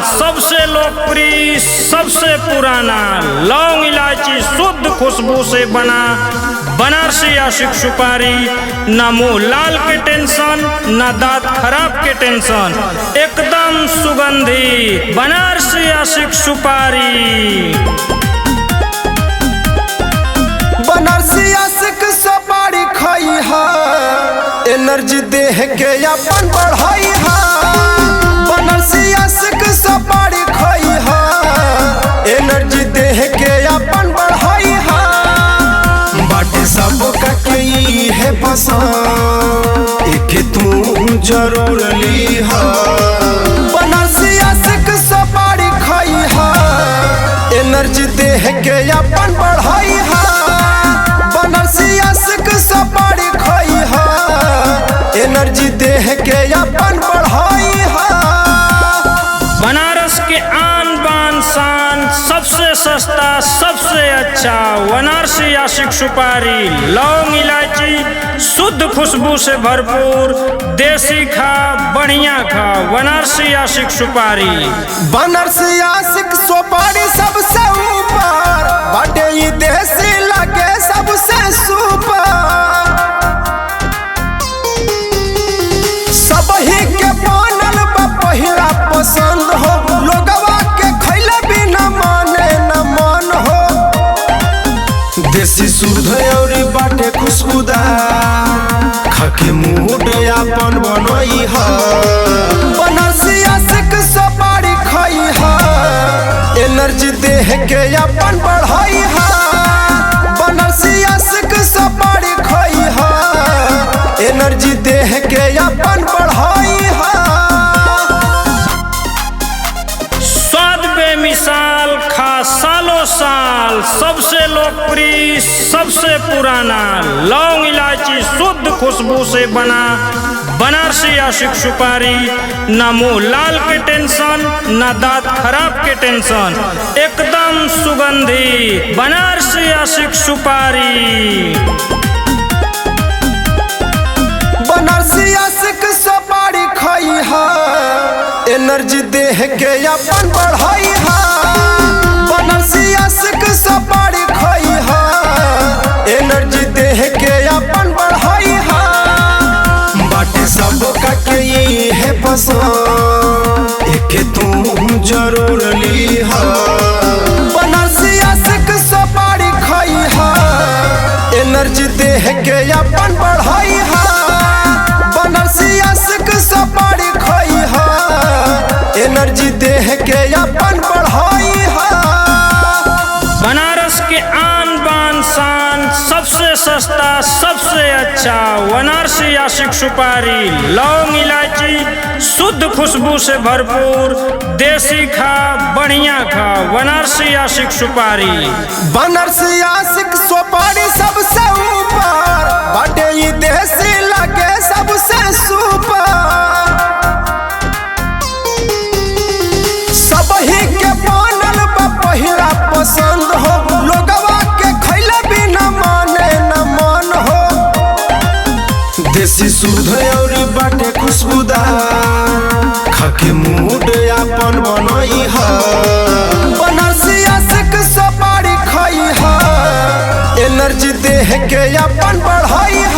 सबसे लोकप्रिय सबसे पुराना लौंग इलायची शुद्ध खुशबू से बना बनारसी आशिक सुपारी। ना मुंह लाल के टेंशन, ना दांत खराब के टेंशन, एकदम सुगंधित बनारसी आशिक सुपारी। बनारसी आशिक सुपारी खाई हा, एनर्जी देह के अपन बढ़ाई हा। बनारसी आशिक सुपारी खाई हा, एनर्जी देह के अपन बढ़ाई हा। बाटे सब का कई है पसंद, एक तू जरूर ली हा। बनारसी आशिक सुपारी खाई हा, एनर्जी देह के अपन बढ़ाई हा। बनारसी आशिक सुपारी खाई हा, एनर्जी देह के अपन बढ़ाई हा। बनारस के आन बान शान सबसे सस्ता सबसे अच्छा बनारसी आशिक सुपारी। लौंग इलायची शुद्ध खुशबू से भरपूर, देसी खा बढ़िया खा बनारसी आशिक सुपारी। बनारसी आशिक सुपारी सबसे ऊपर बाटे, ये देसी लगे सबसे सुपर। सबही के बनल बा पहिला पसंद हो, लोगवा के खैले बिना माने न मन हो। देसी शुद्ध और बाटे खुशबूदार, खाके मूड अपन बनई हा। बनारसी आशिक सुपारी खाई हा, एनर्जी देह के अपन बढ़ाई हा। बनारसी आशिक सुपारी खाई हा, एनर्जी देह के अपन बढ़ाई हा। स्वाद बेमिसाल खा सालों साल, सबसे लोकप्रिय सबसे पुराना लौंग इलायची शुद्ध खुशबू से बना बनारसी आशिक सुपारी। ना मुंह लाल के टेंशन, ना दांत खराब के टेंशन, एकदम सुगंधित बनारसी आशिक सुपारी। बनारसी आशिक सुपारी खाई हा, एनर्जी देह के अपन बढ़ाई हा। बनारसी आशिक सुपारी खाई हा, एनर्जी देह के अपन बढ़ाई हा। बाटे सब का कई है पसंद, एक तू जरूर ली हा। बनारसी आशिक सुपारी खाई हा, एनर्जी देह के अपन बढ़ाई हा। बनारसी आशिक सुपारी खाई हा, एनर्जी देह के अपन बढ़ाई हा। बनारस के आन बान शान सबसे सस्ता सबसे अच्छा बनारसी आशिक सुपारी। लौंग इलायची शुद्ध खुशबू से भरपूर, देसी खा बढ़िया खा बनारसी आशिक सुपारी। बनारसी आशिक सुपारी सबसे ऊपर बाटे, ये देसी लगे सबसे सुपर। सबही के बनल बा पहिला पसंद हो, लोगवा के खैले बिना माने न मन हो। देसी शुद्ध और बाटे खुशबूदार, खाके मूड अपन बनई हा। बनारसी आशिक सुपारी खाई हा, एनर्जी देह के अपन बढ़ाई हा।